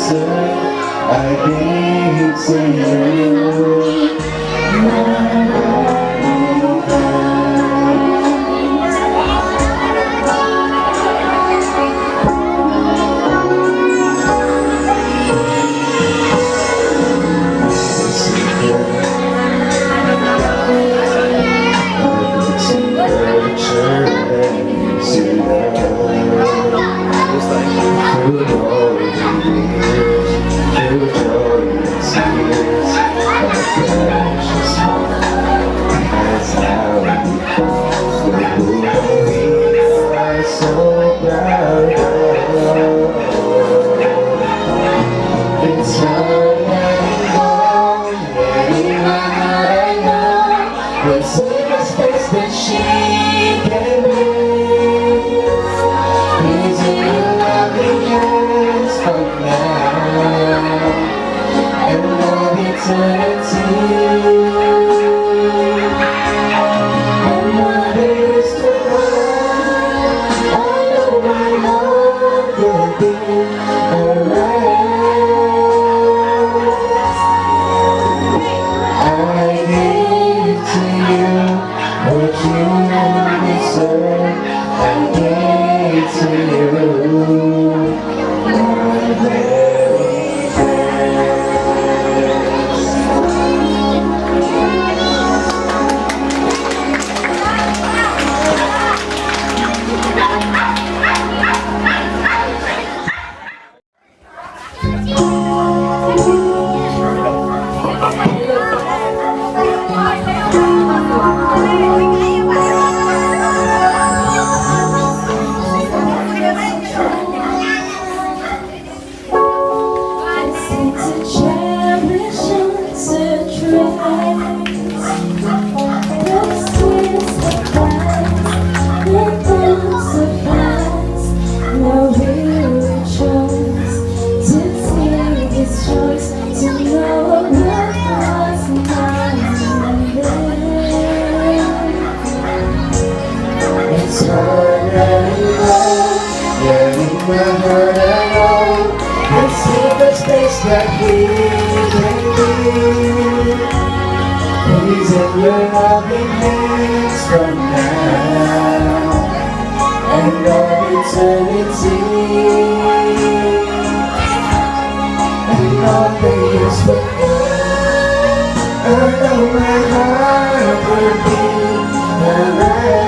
deserve, I give to you. That we can be. He's in your loving hands from now and all eternity. And all the years will come, I know my heart will be alright.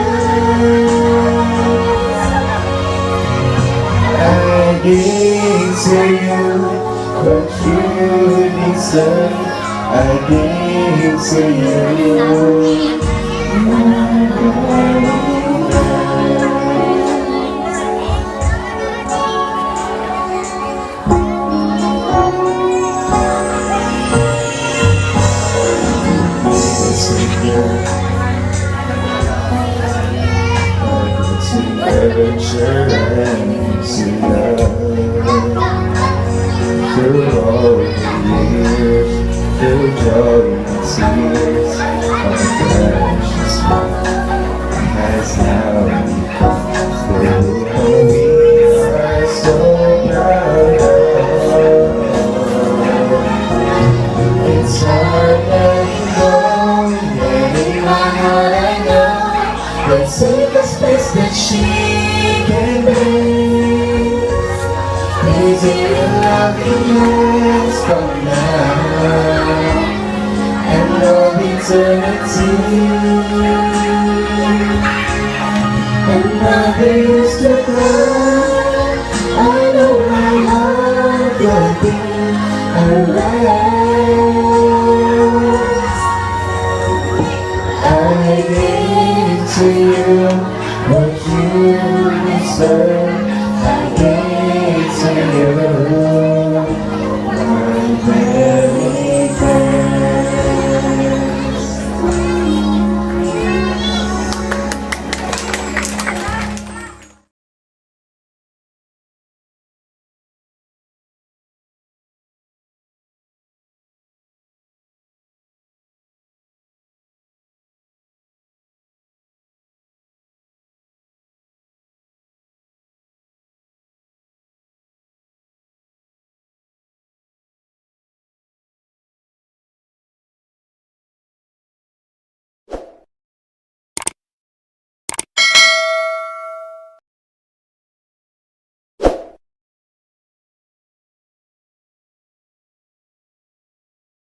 I give to you what you deserve, I give to you. Through all the years, through joy and tears, all the precious one has now become who we are so proud of. It's hard letting go, letting my heart I know, but save the space that she can bring. Is it your loving hands from now and all eternity? And now there is to come, I know my heart will be alright.